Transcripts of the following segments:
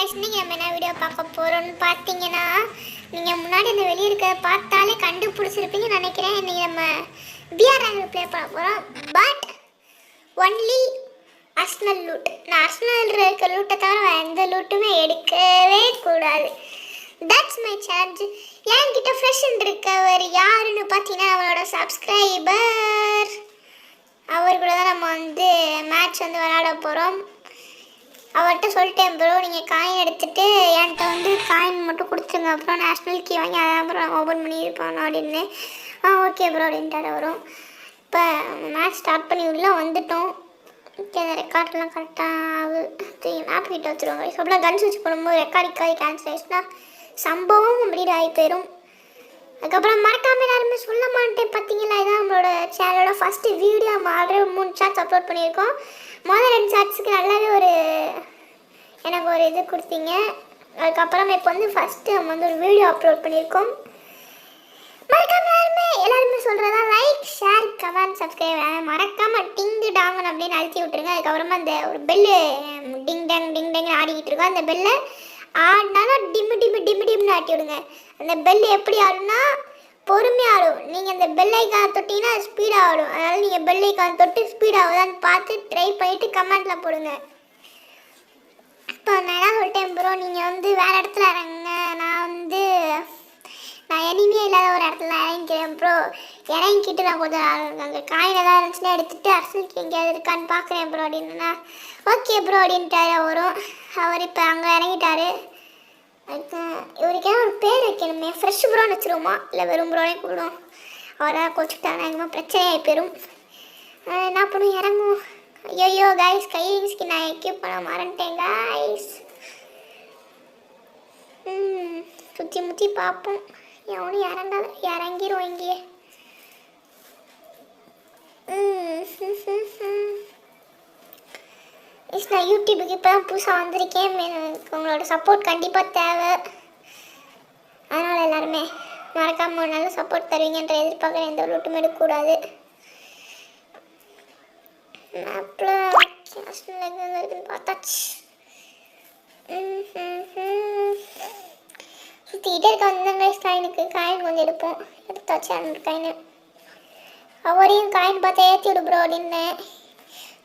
Guys, இன்னைக்கு நம்ம என்ன வீடியோ பார்க்க போறோம்னு பார்த்தீங்கன்னா, நீங்கள் முன்னாடி இந்த வெளியே இருக்க பார்த்தாலே கண்டுபிடிச்சிருப்பீங்கன்னு நினைக்கிறேன். இன்னைக்கு நம்ம பிஆர் ரேங்க் ப்ளே பண்ண போகிறோம். But only Arsenal loot. நான் அர்சனல் இருக்க லூட்டை தவிர எந்த லூட்டுமே எடுக்கவே கூடாது. That's my challenge. என்கிட்ட ஃப்ரெஷ்ஷன் இருக்கவர் யாருன்னு பார்த்தீங்கன்னா, அவனோட சப்ஸ்கிரைபர். அவர் கூட தான் நம்ம மேட்ச் விளையாட போகிறோம். அவர்கிட்ட சொல்லிட்டேன், ப்ரோ நீங்கள் காயின் எடுத்துகிட்டு என்கிட்ட காயின் மட்டும் கொடுத்துருங்க, அப்புறம் நேஷ்னல் கீ வாங்கி அதை அப்புறம் ஓப்பன் பண்ணியிருப்பான் அப்படின்னு. ஓகே ப்ரோ அப்படின்ட்டு வரும். இப்போ மேட்ச் ஸ்டார்ட் பண்ணி உள்ளே வந்துட்டோம். ஓகே, அந்த ரெக்கார்ட்லாம் கரெக்டாக மேப் கிட்ட வச்சுருவாங்க. அப்படிலாம் கன்ஸ் வச்சு போடும்போது ரெக்கார்டிக்காக கேன்சல் ஆயிடுச்சுன்னா சம்பவம் கம்ப்ளீட் ஆகி போயிடும். அதுக்கப்புறம் மறக்காமல் எல்லாருமே சொல்ல மாட்டேன். பார்த்தீங்களா, இதான் நம்மளோட சேனலோட ஃபஸ்ட்டு வீடியோ. நம்ம ஆல்ரெடி 3 ஷார்ட்ஸ் அப்லோட் பண்ணியிருக்கோம். முதல் 2 ஷார்ட்ஸுக்கு நல்லாவே எனக்கு ஒரு இது கொடுத்தீங்க. அதுக்கப்புறம் இப்போ ஃபஸ்ட்டு நம்ம ஒரு வீடியோ அப்லோட் பண்ணியிருக்கோம். மறக்காமல் எல்லாருமே சொல்கிறதா லைக், ஷேர், கமெண்ட், சப்ஸ்கிரைப் மறக்காமல் டிங்கு டாங்கன் அப்படின்னு அழுத்தி விட்டுருங்க. அதுக்கப்புறமா அந்த ஒரு பெல்லு டிங் டேங் ஆடிக்கிட்டு இருக்கோம். அந்த பெல்லை ஆடினாலும் டிம்னு ஆட்டி விடுங்க. அந்த பெல் எப்படி ஆடுனா பொறுமையாக ஆடும். நீங்கள் அந்த பெல்லைக்கான் தொட்டிங்கன்னா ஸ்பீடாக ஆடும். அதனால் நீங்கள் பெல்லைக்கான் தொட்டு ஸ்பீடாக ஆகுதான்னு பார்த்து ட்ரை பண்ணிவிட்டு கமெண்ட்டில் போடுங்க. இப்போ நான் என்ன சொல்லிட்டேன், ப்ரோ நீங்கள் வேறு இடத்துல இறங்குங்க, நான் எனிமையே இல்லாத ஒரு இடத்துல இறங்கிக்கிறேன் ப்ரோ. இறங்கிக்கிட்டு நான் கொஞ்சம் அங்கே காயின் ஏதாவது இருந்துச்சுன்னா எடுத்துகிட்டு அரசுக்கு எங்கேயாவது இருக்கான்னு பார்க்குறேன் ப்ரோ அப்படின்னா, ஓகே ப்ரோ அப்படின்ட்டாரு அவரும். அவர் இப்போ அங்கே இறங்கிட்டாரு. இவருக்கே ஒரு பேர் வைக்கணுமே, ஃப்ரெஷ் ப்ரோன்னு வச்சுருவோமா இல்லை வெறும் ப்ரோனே கூடும். அவராக கோச்சுட்டாங்க, எங்கேயுமா பிரச்சனையாகி போயிடும். என்ன பண்ணும், இறங்குவோம். ஐயோ கைஸ், கைஸ்க்கு நான் எக்யூப் பண்ண மறந்துட்டேன் கைஸ். சுற்றி முற்றி பார்ப்போம், எவனும் இறங்காத, இறங்கிரும் இங்கேயே. நான் யூடியூபுக்கு இப்போ தான் புதுசாக வந்திருக்கேன். உங்களோட சப்போர்ட் கண்டிப்பாக தேவை. அதனால் எல்லாருமே மறக்காமல் ஒரு நல்ல சப்போர்ட் தருவீங்கன்ற எதிர்பார்க்குறேன். எந்த லூட்டுமே எடுக்கக்கூடாது. பார்த்தாச்சு. சுற்றிக்கிட்டே இருக்க காயினுக்கு காயின் கொஞ்சம் எடுப்போம். எடுத்தாச்சு அந்த காயின். அவரையும் காயின் பார்த்தா ஏற்றி விடு ப்ரோ அப்படின்னேன்.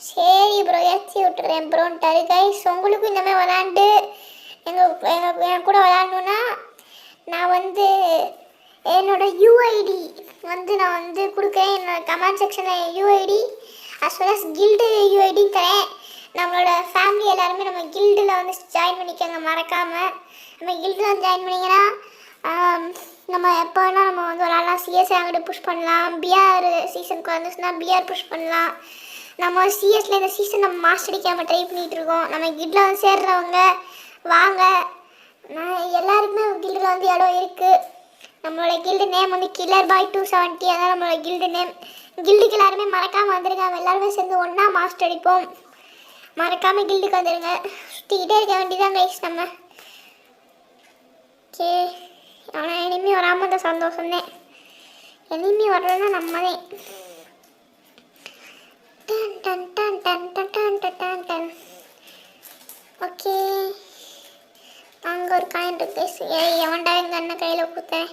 சரி ப்ரோ ஏற்றி விட்டுறேன் ப்ரோன்ட்டாரு. கைஸ், உங்களுக்கும் இந்த மாதிரி விளாண்டு என் கூட விளாடணுன்னா நான் என்னோட யூஐடி நான் கொடுக்குறேன். என்னோட கமெண்ட் செக்ஷனில் UID as well as guild UID தரேன். நம்மளோட ஃபேமிலி எல்லாருமே நம்ம கில்டில் ஜாயின் பண்ணிக்கோங்க மறக்காமல். நம்ம கில்டில் ஜாயின் பண்ணிங்கன்னா நம்ம எப்போ வேணால் நம்ம விளாட்லாம். சிஎஸ் அங்கிட்ட புஷ் பண்ணலாம். பிஆர் சீசனுக்கு வந்துச்சுன்னா பிஆர் புஷ் பண்ணலாம். நம்ம சிஎஸ்ல இந்த சீசன் நம்ம மாஸ்டர் அடிக்காமல் ட்ரை பண்ணிகிட்டு இருக்கோம். நம்ம கில்டில் சேர்றவங்க வாங்க. நான் எல்லாருக்குமே கில்டில் இடம் இருக்குது. நம்மளோட கில்டு நேம் கில்லர் பாய் 270. அதான் நம்மளோட கில்டு நேம். கில்டுக்கு எல்லாருமே மறக்காமல் வந்துருங்க. எல்லாருமே சேர்ந்து ஒன்றா மாஸ்டர் அடிப்போம். மறக்காமல் கில்டுக்கு வந்துடுங்க. சுற்றிக்கிட்டே இருக்க வேண்டியதான் கைஸ் நம்ம. ஓகே, ஆனால் இனிமே வராமல் தான் சந்தோஷம்தான். இனிமே வர்றதுன்னா நம்மதே. ஓகே, அங்கே ஒரு காயின் இருக்கு. எவன்டா என் கண்ணை கையில் கொடுத்தேன்.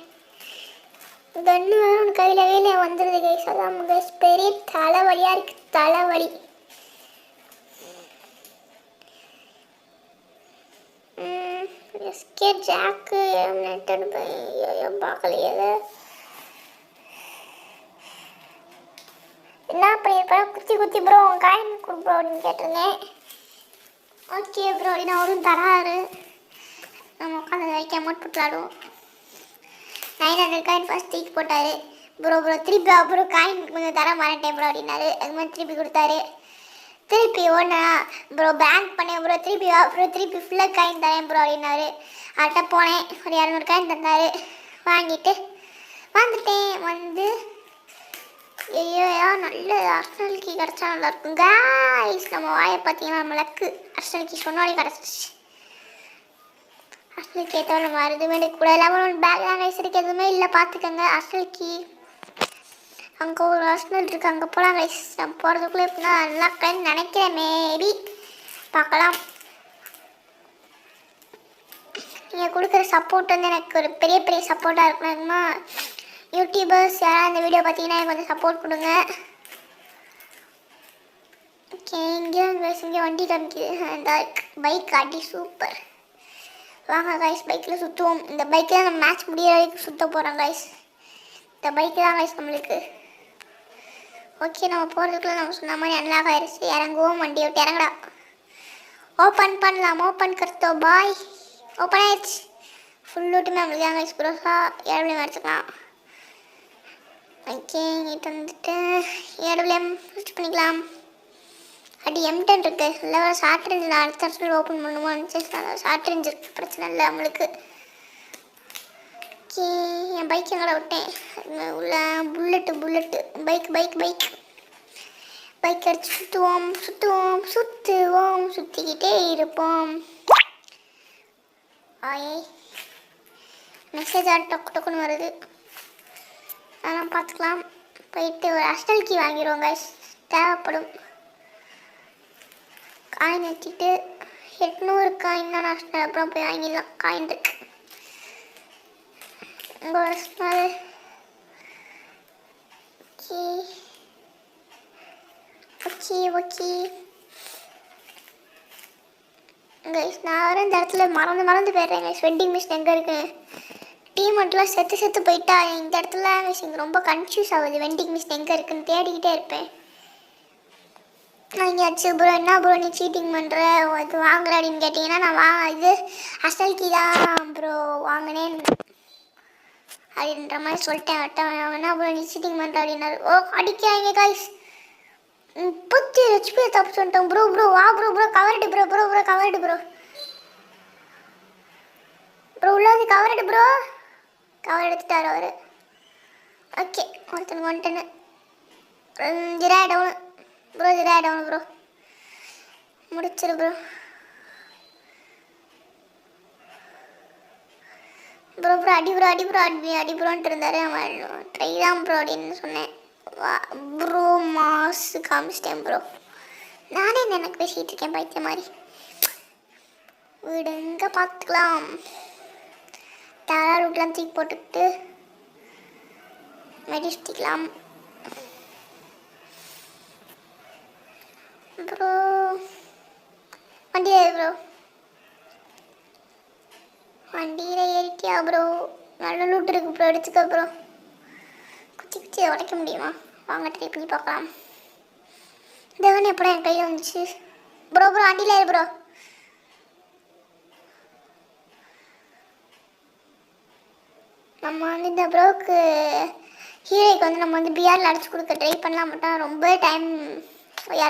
கன்று வேறு ஒன்று கையில் வந்துடுது கைஸ். அதான் கைஸ் பெரிய தலைவலியாக இருக்குது, தலைவலி. எஸ்கே ஜாக்கு பார்க்கலையே. என்ன பண்ணியிருப்பேன், குத்தி ப்ரோ காயின் கொடு ப்ரோ அப்படின்னு கேட்டிருந்தேன். ஓகே ப்ரோ அப்படின்னு அவரும் தராரு. நம்ம உட்காந்து வைக்க மட்டும் விளாடுவோம். 900 காயின் ஃபஸ்ட் தூக்கி போட்டார். ப்ரோ திருப்பி அப்புறம் காயின் கொஞ்சம் தர மாட்டேன் ப்ரோ அப்படின்னாரு. அது மாதிரி திருப்பி கொடுத்தாரு. திருப்பி ஒன்றா ப்ரோ பேங்க் பண்ணேன் ப்ரோ, திருப்பி அப்புறம் திருப்பி ஃபுல்லாக காயின் தரேன் ப்ரோ அப்படின்னாரு. அவர்கிட்ட போனேன், ஒரு 200 காயின் தந்தார். வாங்கிட்டு வந்துட்டேன். ஐயோ நல்ல அர்சனல் கீ கிடச்சா நல்லாயிருக்கும் கைஸ். நம்ம வாயை பார்த்தீங்கன்னா நம்ம லக்கு. அர்சனல் கீ சொன்னாலே கிடச்சிச்சு. அர்சனல் கீ ஏற்ற நம்ம எதுவுமே கூட இல்லாமல் பேக் தான் கைஸ் இருக்குது, எதுவுமே இல்லை பார்த்துக்கோங்க. அர்சனல் கீ அங்கே ஒரு அர்சனல் இருக்குது, அங்கே போகலாம் கைஸ். நம்ம போகிறதுக்குள்ளே எப்படின்னா நல்லா நினைக்கிறேன். மேபி பார்க்கலாம். நீங்கள் கொடுக்குற சப்போர்ட் வந்து எனக்கு ஒரு பெரிய பெரிய சப்போர்ட்டாக இருக்கணுமா. யூடியூபர்ஸ் யாராவது இந்த வீடியோ பார்த்தீங்கன்னா எனக்கு கொஞ்சம் சப்போர்ட் கொடுங்க. ஓகே, இங்கே வண்டி காமிக்குது. இந்த பைக் காட்டி சூப்பர். வாங்க கைஸ் பைக்கில் சுற்றுவோம். இந்த பைக்கில் தான் நம்ம மேட்ச் முடிகிற வரைக்கும் சுற்ற போகிறோம் கைஸ். இந்த பைக்கு தான் கைஸ் நம்மளுக்கு. ஓகே, நம்ம போகிறதுக்குள்ள நம்ம சொன்ன மாதிரி அன்லாக் ஆயிடுச்சு. இறங்குவோம், வண்டி விட்டு இறங்கடா. ஓப்பன் பண்ணலாம். ஓப்பன் கருத்தோ பாய். ஓப்பன் ஆயிடுச்சு. ஃபுல் லூட்டுமே நம்மளுக்கு தான் கைஸ். க்ரோஸாக ஏடபிள்யூஎம் அடிச்சுக்கலாம். ஓகே, இங்கிட்ட வந்துட்டு ஏடபிள்யூஎம் யூஸ் பண்ணிக்கலாம். அடி M10 இருக்கு. இல்லை ஷார்ட் ரேஞ்சு நான் அடுத்த இடத்துல ஓப்பன் பண்ணுவோன்னு ஷார்ட் ரேஞ்ச் இருக்கு, பிரச்சனை இல்லை நம்மளுக்கு. ஓகே, என் பைக் எங்கடா விட்டேன்? உள்ள புல்லட்டு பைக் அடிச்சு சுற்றுவோம் சுற்றிக்கிட்டே இருப்போம். ஆயே மெசேஜ் டொக்குன்னு வருது. அதெல்லாம் பார்த்துக்கலாம். போயிட்டு ஒரு அஸ்டல் கீ வாங்கிடுவோம் கைஸ், தேவைப்படும். காயின் வச்சுட்டு 800 காயின் தான் அஸ்டல், அப்புறம் போய் வாங்கிடலாம். காயின் இருக்கு. ஓகே கைஸ், நான் வர இந்த இடத்துல மறந்து போயிடுறேன் கைஸ். வெட்டிங் மிஷின் எங்கே இருக்கு? டீம் மட்டும் செத்து போயிட்டா இந்த இடத்துல கைஸ் எனக்கு ரொம்ப கன்ஃபியூஸ் ஆகுது. வெண்டிங் மிஷின் எங்கே இருக்குன்னு தேடிக்கிட்டே இருப்பேன். நான் இங்கே வச்சு ப்ரோ என்ன ப்ரோ நீ சீட்டிங் பண்ணுற இது வாங்குற அப்படின்னு கேட்டிங்கன்னா நான் இது அசல் கீ தான் ப்ரோ வாங்கினேன் அப்படின்ற மாதிரி சொல்லிட்டேன். என்ன ப்ரோ நீ சீட்டிங் பண்ணுற அப்படின்னாரு. ஓ அடிக்கிறாங்க கைஸ். 37 HP தப்பு சொல்லிட்டோம். ப்ரோ வா bro covered bro covered bro உள்ளது கவர்டு ப்ரோ. கவர் எடுத்துட்டார் அவர். ஓகே, ஒருத்தனுக்கு வந்துட்டேன்னு ஜிராடவுன் ப்ரோ முடிச்சிரு ப்ரோ. அடி ப்ரோன்ட்டு இருந்தார். அவன் ட்ரை தான் ப்ரோ அப்படின்னு சொன்னேன். ப்ரோ மாசு காமிச்சிட்டேன் ப்ரோ. நானே எனக்கு பேசிகிட்டு இருக்கேன் பைத்திய மாதிரி. வீடுங்க பார்த்துக்கலாம். தாரா ரூட்லாம் தூக்கி போட்டுக்கிட்டு மெடி சுற்றிக்கலாம். ப்ரோ வண்டியில் ஏறிட்டியா ப்ரோ? நல்ல லூட் இருக்கு ப்ரோ, எடுத்துக்க ப்ரோ. குச்சி உடைக்க முடியுமா? வாங்க ட்ரை பண்ணி பார்க்கலாம். இதவன் எப்படா என் கையில் வந்துச்சு? ப்ரோ வண்டியில் ஏறு ப்ரோ. நம்ம வந்து இந்த ப்ரோக்கு ஹீரோக்கு வந்து நம்ம வந்து பிஆரில் அடிச்சு கொடுக்க ட்ரை பண்ணலாம். மட்டும் ரொம்ப time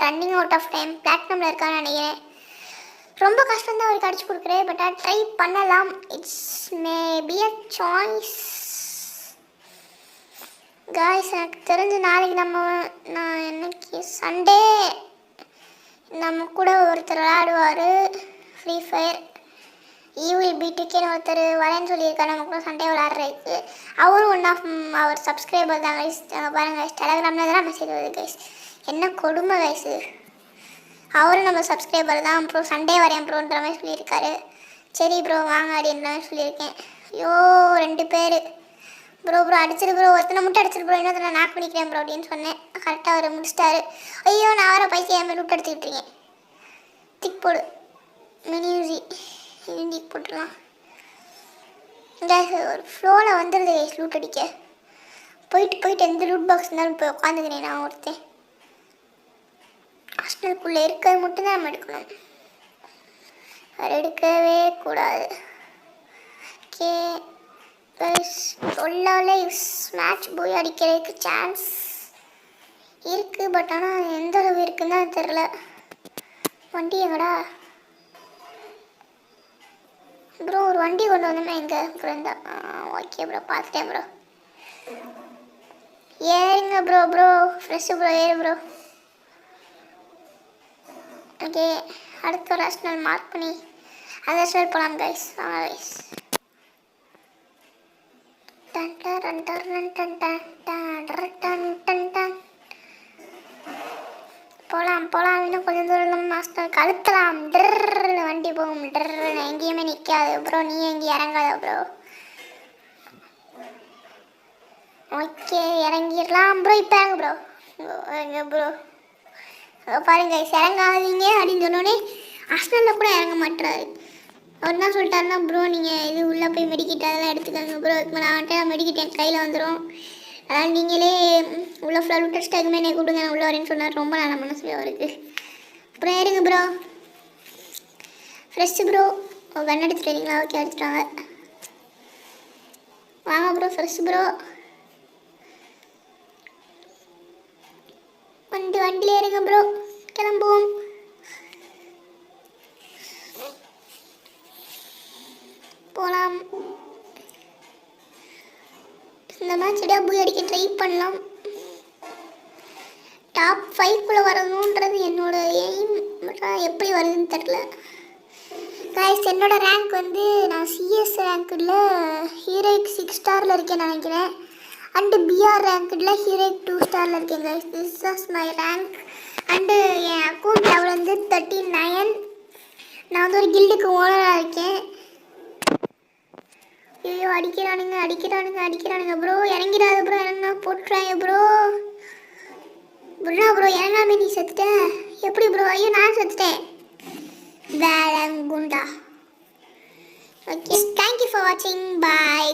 running out of time. பிளாட்டினமில் இருக்கான்னு நினைக்கிறேன். ரொம்ப கஷ்டம் தான் அவருக்கு அடிச்சு கொடுக்குறேன். பட் ட்ரை பண்ணலாம். It's maybe a choice guys. எனக்கு தெரிஞ்சு நாளைக்கு நான் என்னைக்கு சண்டே நம்ம கூட ஒருத்தர் விளையாடுவார் ஃப்ரீ ஃபயர். ஈவில் பீட்டுக்கேன்னு ஒருத்தர் வரேன்னு சொல்லியிருக்காரு நம்ம கூட சண்டே விளையாடுறதுக்கு. அவரும் ஒன் ஆஃப் அவர் சப்ஸ்கிரைபர் தான் கைஸ். பாருங்க கைஸ், டெலகிராமில் தான் மெசேஜ் வருது கைஸ். என்ன கொடுமை கைஸு. அவரும் நம்ம சப்ஸ்கிரைபர் தான். ப்ரோ சண்டே வரேன் ப்ரோன்ற மாதிரி சொல்லியிருக்காரு. சரி ப்ரோ வாங்க அப்படின்ற மாதிரி சொல்லியிருக்கேன். ஐயோ 2 பேர். ப்ரோ அடிச்சிரு ப்ரோ. ஒருத்தனை மட்டும் அடிச்சிரு ப்ரோ, இன்னொருத்தனை நான் நாக் பண்ணிக்கிறேன் ப்ரோ அப்படின்னு சொன்னேன். கரெக்டாக அவர் முடிச்சிட்டாரு. ஐயோ நான் வர பைசா என் விட்டு எடுத்துக்கிட்டீங்க. திக் போடு மினியூசி டிக் போட்டுடலாம். ஒரு ஃப்ளோவில் வந்துடுது கைஸ் லூட் அடிக்க. போயிட்டு எந்த லூட் பாக்ஸ் இருந்தாலும் போய் உட்காந்துக்கிறேன் நான் ஒருத்தன். ஹாஸ்டலுக்குள்ளே இருக்கிறது மட்டும்தான் நம்ம எடுக்கணும், வேறு எடுக்கவே கூடாது. ஓகே சொல்லாலே மேட்ச் போய் அடிக்கிறதுக்கு சான்ஸ் இருக்குது. பட் ஆனால் எந்த அளவு இருக்குன்னு தான் தெரில. வண்டி எங்கடா ப்ரோ? ஒரு வண்டி கொண்டு வந்தோம்னா எங்கே ப்ரோ இருந்தா? ஓகே ப்ரோ பார்த்துட்டேன் ப்ரோ. ஏறுங்க ப்ரோ ஃப்ரெஷ்ஷு ப்ரோ ஏறு ப்ரோ. ஓகே, அடுத்த ஒரு ஆஸ்டல் மார்க் பண்ணி அந்த ஆஸ்டல் போகலாம் கைஸ். வாங்க கைஸ். போகலாம் போகலாம். இன்னும் கொஞ்சம் தூரம் மாஸ்டர் கழுத்தலாம். ட்ருன்னு வண்டி போகும். ட்ருன்னு எங்கேயுமே நிற்காது ப்ரோ. நீ எங்கேயும் இறங்காத ப்ரோ. ஓகே இறங்கிடலாம் ப்ரோ. இப்போ இறங்கு ப்ரோ. எங்க ப்ரோ பாருங்க இறங்காதீங்க அப்படின்னு சொன்னோடனே ஹாஸ்டலில் கூட இறங்க மாட்டுறாரு. அவர் என்ன சொல்லிட்டாருன்னா ப்ரோ நீங்கள் இது உள்ளே போய் மெடிக்கிட் அதெல்லாம் எடுத்துக்கோங்க ப்ரோ. இதுக்கு மேலே அவன்கிட்ட மெடிக்கிட் என் கையில் வந்துடும். அதாவது நீங்களே உள்ள ஃபுல்லாக டெஸ்ட் ஆகுமே என்னை கூப்பிடுங்க நான் உள்ளே வரேன்னு சொன்னார். ரொம்ப நல்ல மனசு அவருக்கு. அப்புறம் ஏறுங்க ப்ரோ. Fresh bro. கண் எடுத்துட்டு வரீங்களா? ஓகே எடுத்துட்டாங்க. வாங்க ப்ரோ ஃப்ரெஷ் ப்ரோ. வண்டியில் ஏறுங்க ப்ரோ. கிளம்புவோம். போகலாம். இந்த மேட்ச் டபுள் அடிக்க ட்ரை பண்ணலாம். டாப் 5குள்ளே வரணுன்றது என்னோட எய்ம். எப்படி வருதுன்னு தெரில கைஸ். என்னோட ரேங்க் வந்து நான் சிஎஸ் ரேங்க்கில் ஹீரோயிக் 6 ஸ்டாரில் இருக்கேன்னு நினைக்கிறேன். அண்டு பிஆர் ரேங்க்கில் ஹீரோயிக் 2 ஸ்டாரில் இருக்கேன் guys. This is my rank. And N account level வந்து 39. நான் வந்து ஒரு கில்டுக்கு ஓனராக இருக்கேன். ஐயோ அடிக்கிறானுங்க ப்ரோ. இறங்கிடாத ப்ரோ. இறங்கினா போட்டுறாங்க ப்ரோ. ப்ரோ இறங்காம நீ செத்துட்ட எப்படி ப்ரோ? ஐயோ நான் செத்துட்டேன். வேலங்குண்டா. ஓகே தேங்க்யூ ஃபார் வாட்சிங். பாய்.